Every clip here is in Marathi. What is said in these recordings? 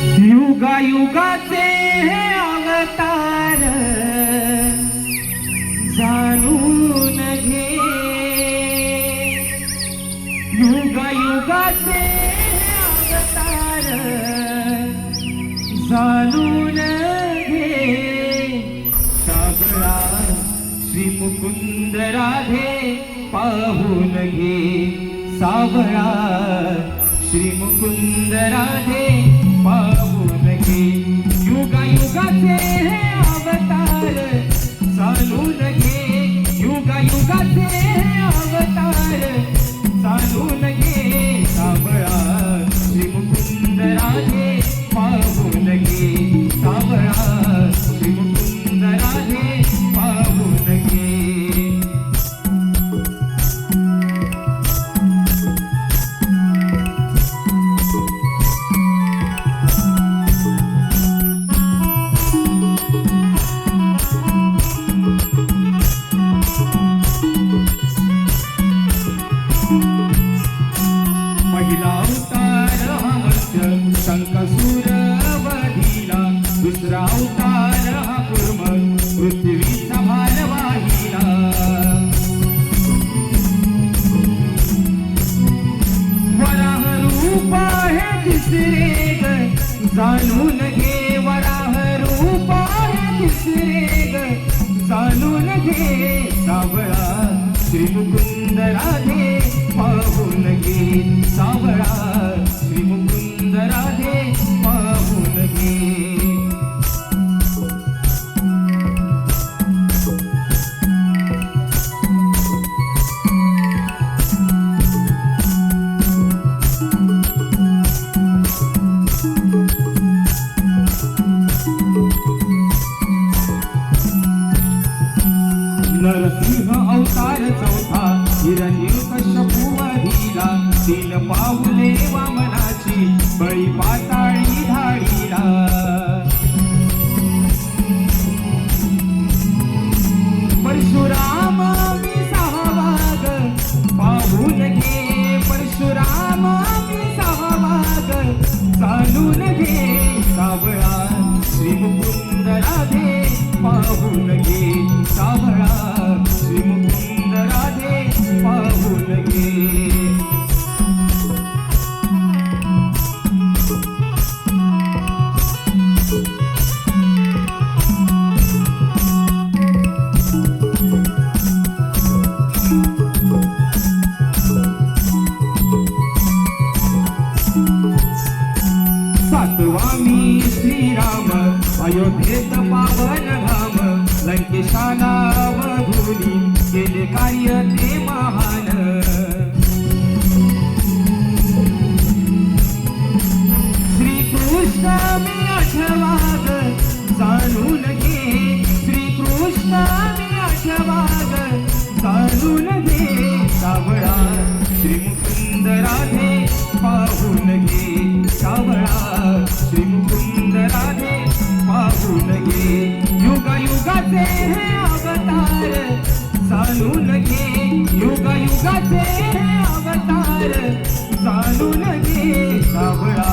युगायुगाचे हे अवतार जाणून घे, युगायुगाचे हे अवतार जाणून घे. सावळा श्री मुकुंद राधे पाहून घे, सावळा श्री मुकुंद राधे पाहून घे. युगायुगाचे हे अवतार जाणून घे, युगायुगाचे हे अवतार जाणून घे. सावळा श्री मुकुंद राधे पाहून घे, सावळा श्री मुकुंद राधे पाहून घे. पहिला अवतार हा मत्स्य शंकासूर वधिला, दुसरा अवतार हा कूर्म पृथ्वीचा भार वाहिला. वराह रूप हे तिसरे ग जाणून घे, वराह रूप हे तिसरे ग जाणून घे. सावळा श्री मुकुंद राधे पाहून घे, सावळा श्री मुकुंद राधे पाहून घे. नरसिंह अवतार चौथा हिरण्यकश्यपू वधिला, तीन पाऊले वामनाची बळी पाताळी धाडीला. परशुराम विसावा ग पाहून घे, परशुराम विसावा ग जाणून घे. सावळा श्री मुकुंद राधे पाहून घे, सावळा श्री मुकुंद राधे पाहून घे. सातवा मी श्रीराम अयोध्येत पावन धाम, लंकेशाला वधूनी केले कार्य ते महान. श्रीकृष्ण मी आठवा ग जाणून घे, श्रीकृष्ण मी आठवा ग जाणून घे. सावळा श्री मुकुंद राधे पाहून घे, सावळा श्री मुकुंद राधे पाहून घे. युगायुगाचे हे अवतार जाणून घे, युगायुगाचे हे अवतार जाणून घे. सावळा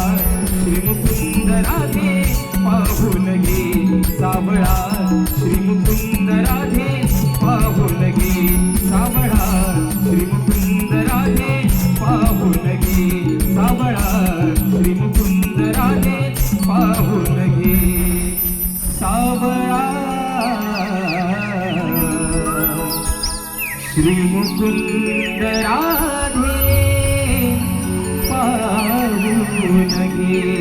श्री मुकुंद राधे पाहून घे, सावळा श्री मुकुंद राधे पाहून घे, सावळा श्री मुकुंद राधे पाहून घे, सावळा श्री मुकुंद राधे पाहून घे. सावळा श्री मुकुंद राधे पाहून घे.